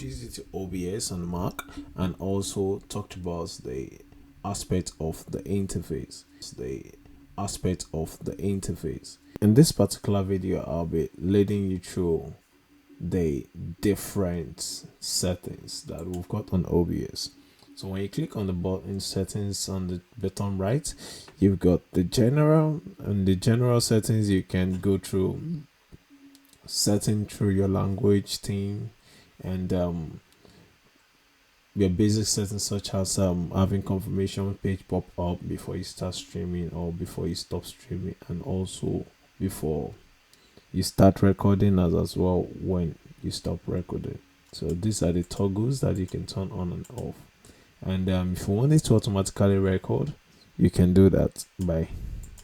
introduced you to OBS on Mac and also talked about the aspect of the interface. In this particular video, I'll be leading you through the different settings that we've got on OBS. So when you click on the button settings on the bottom right, you've got the general, and the general settings you can go through setting through your language theme and your basic settings such as having confirmation page pop up before you start streaming or before you stop streaming, and also before you start recording as well when you stop recording. So these are the toggles that you can turn on and off. And if you want it to automatically record, you can do that by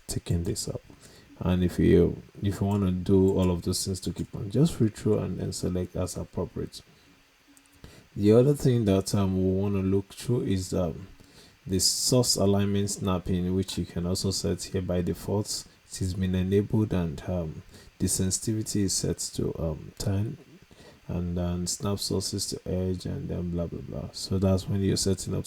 taking this up. And if you want to do all of those things to keep on, just read through and then select as appropriate. The other thing that we want to look through is the source alignment snapping, which you can also set here by default. It has been enabled, and the sensitivity is set to 10, and then snap sources to edge, and then blah blah blah. So that's when you're setting up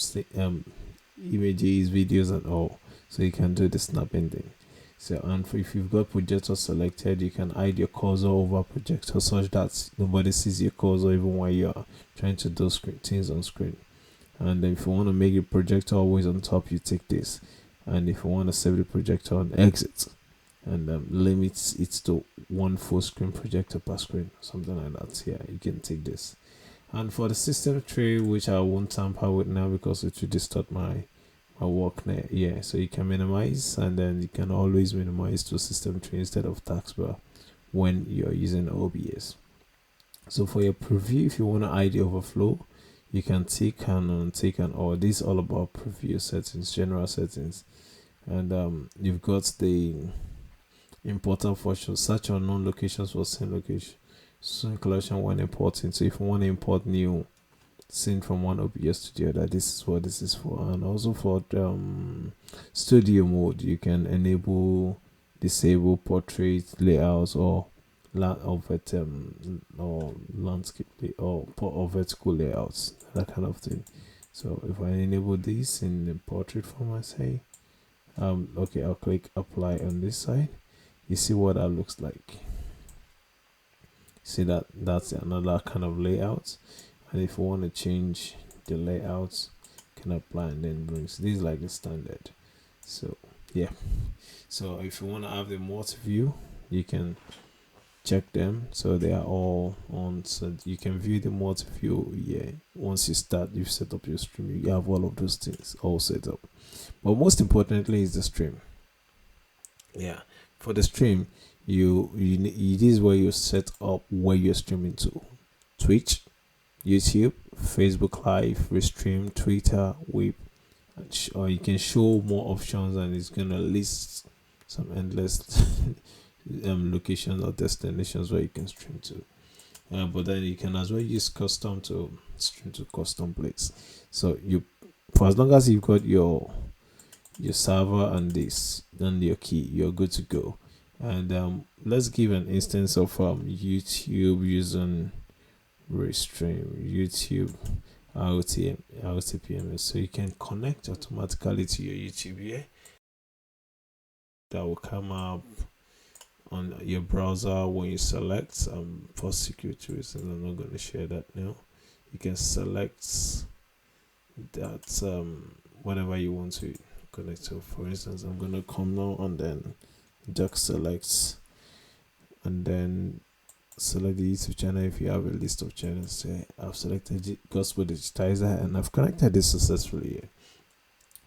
images, videos, and all. So you can do the snapping thing. So, and if you've got projector selected, you can hide your cursor over projector such that nobody sees your cursor even while you're trying to do things on screen. And if you want to make the projector always on top, you take this. And if you want to save the projector on exit, and limits it to one full screen projector per screen, something like that, yeah, you can take this. And for the system tree, which I won't tamper with now because it will distort my work there, yeah, so you can minimize, and then you can always minimize to system tree instead of taskbar when you're using OBS. So for your preview, if you want to hide the overflow, you can tick and untick and all. This is all about preview settings, general settings. And you've got the important function, search unknown locations for same location, scene collection when importing. So if you want to import new scene from one OBS to the other, this is what this is for. And also for studio mode, you can enable, disable portrait layouts or landscape or vertical layouts, that kind of thing. So if I enable this in the portrait format, say okay, I'll click apply on this side. You see what that looks like. See that's another kind of layout. And if you want to change the layouts, can apply and then brings this like the standard. So yeah, so if you want to have the multi-view, you can check them, so they are all on, so you can view the multi-view. Yeah, once you've set up your stream, you have all of those things all set up. But most importantly is the stream. Yeah, for the stream, it is where you set up where you're streaming to: Twitch, YouTube, Facebook Live, Restream, Twitter, Web, or you can show more options, and it's gonna list some endless locations or destinations where you can stream to. But then you can as well use custom to stream to custom place. So for as long as you've got your server and this, then your key, you're good to go. And let's give an instance of YouTube using Restream, YouTube RTPMS. So you can connect automatically to your YouTube here. That will come up on your browser when you select. For security reasons, I'm not going to share that now. You can select that whatever you want to connect to. For instance, I'm going to come now and then just select, and then select the YouTube channel. If you have a list of channels, say I've selected GospelDigitiser and I've connected this successfully here.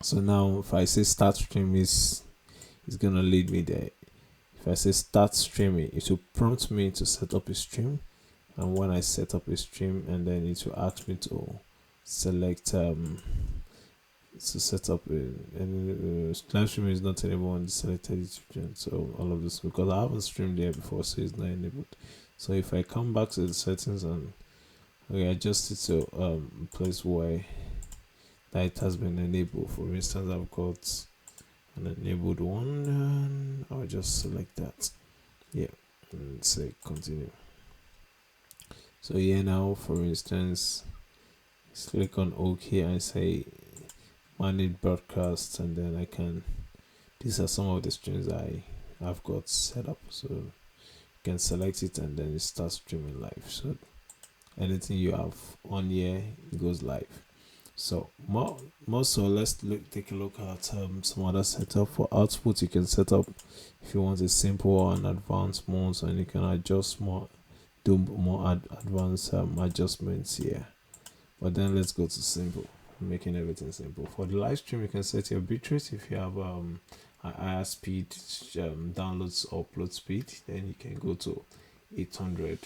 So now if I say start stream, it's gonna lead me there. If I say start streaming, it will prompt me to set up a stream, and when I set up a stream, and then it will ask me to select to set up and live streaming is not enabled on the selected YouTube channel. So all of this, because I haven't streamed there before, so it's not enabled. So if I come back to the settings and adjust it to place where that it has been enabled. For instance, I've got an enabled one, and I'll just select that, yeah, and say continue. So here now, for instance, let's click on OK and say manage broadcast, and then I can, these are some of the streams I've got set up. So you can select it and then it starts streaming live. So anything you have on here, it goes live. So more so, let's take a look at some other setup. For output, you can set up if you want a simple or an advanced mode, and you can adjust more, do more advanced adjustments here. But then let's go to simple, making everything simple. For the live stream, you can set your bitrate. If you have a higher speed downloads or upload speed, then you can go to 800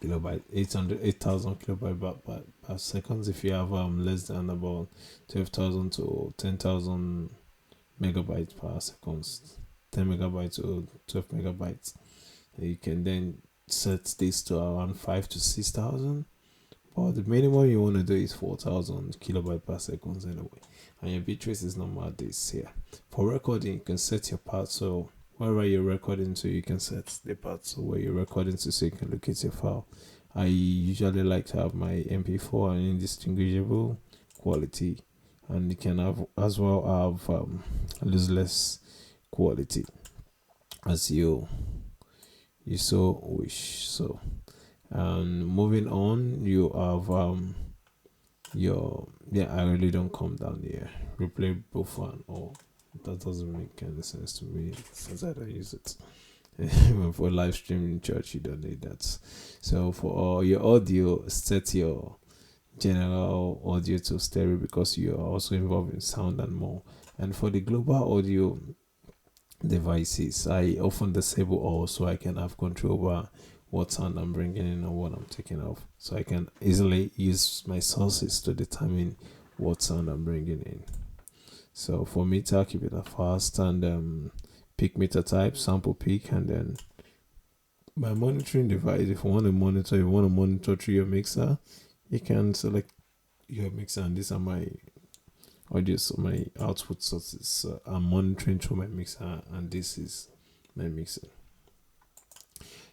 kilobyte, 8,000 kilobyte per seconds. If you have less than about 12,000 to 10,000 megabytes per seconds, 10 megabytes to 12 megabytes, you can then set this to around 5 to 6,000. But the minimum you want to do is 4,000 kilobyte per seconds anyway, and your bitrate is normal this here. For recording, you can set your path. So wherever you're recording to, you can set the path so where you're recording to, so you can locate your file. I usually like to have my MP4 and indistinguishable quality, and you can have as well have lossless quality as you so wish. So and moving on, you have your, I really don't come down here, replay buffer, or that doesn't make any sense to me since I don't use it. For live streaming in church, you don't need that. So for your audio, set your general audio to stereo, because you are also involved in sound and more. And for the global audio devices, I often disable all, so I can have control over what sound I'm bringing in and what I'm taking off. So I can easily use my sources to determine what sound I'm bringing in. So for meter, I'll keep it at fast, and pick meter type, sample pick, and then my monitoring device. If you want to monitor through your mixer, you can select your mixer, and these are my audio, so my output sources. So I'm monitoring through my mixer, and this is my mixer.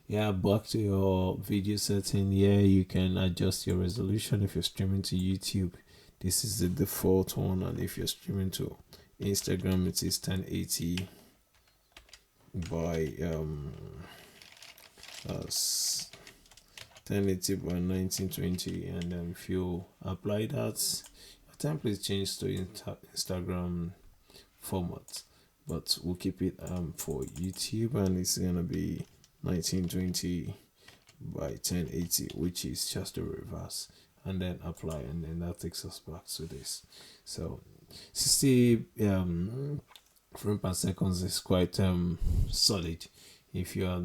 Yeah, back to your video setting. Yeah, you can adjust your resolution. If you're streaming to YouTube, this is the default one, and if you're streaming to Instagram, it is 1080 by 1080 by 1920, and then if you apply that, your template changes to Instagram format, but we'll keep it for YouTube, and it's gonna be 1920 by 1080, which is just the reverse, and then apply, and then that takes us back to this. So 60 frame per seconds is quite solid. If you've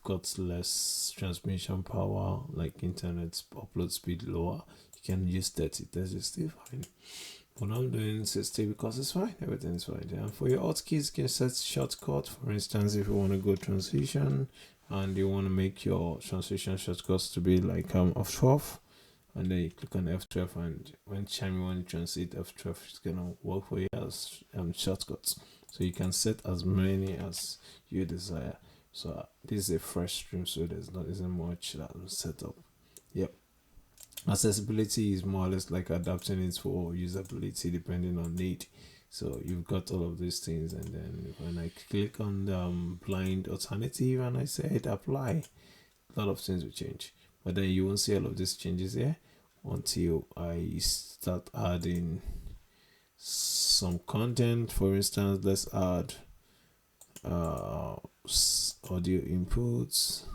got less transmission power, like internet upload speed lower, you can use 30. That's just still fine. But I'm doing 60 because it's fine. Everything's fine. And for your hotkeys, you can set shortcut. For instance, if you want to go transition and you want to make your transition shortcuts to be like F12, and then you click on F12, and when time you want to transit F12, it's gonna work for you as shortcuts. So you can set as many as you desire. So this is a fresh stream, so isn't much that was set up. Yep. Accessibility is more or less like adapting it for usability depending on need. So you've got all of these things, and then when I click on the blind alternative and I say hit apply, a lot of things will change. But then you won't see all of these changes here until I start adding some content. For instance, let's add audio inputs.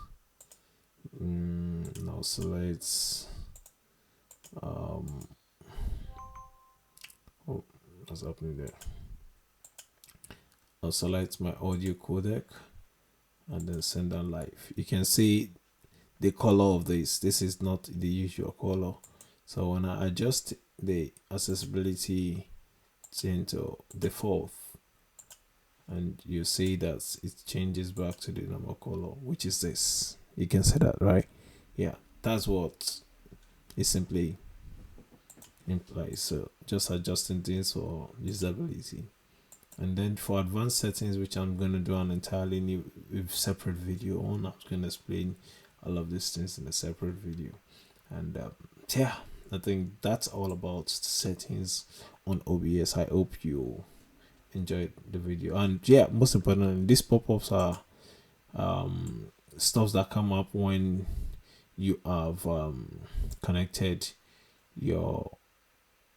Now select what's happening there? I'll select my audio codec and then send that live. You can see the color of this. This is not the usual color. So when I adjust the accessibility into default, and you see that it changes back to the normal color, which is this. You can see that, right? Yeah, that's what it simply implies. So just adjusting things for usability. And then for advanced settings, which I'm going to do an entirely new separate video on, I'm going to explain all of these things in a separate video. And yeah, I think that's all about settings on OBS. I hope you enjoyed the video. And yeah, most importantly, these pop-ups are stuff that come up when you have connected your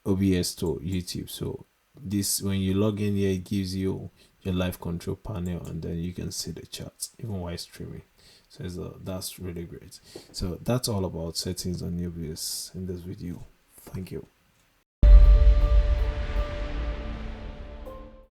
OBS to YouTube. So this, when you log in here, it gives you your live control panel, and then you can see the charts even while streaming. So that's really great. So that's all about settings on OBS in this video. Thank you.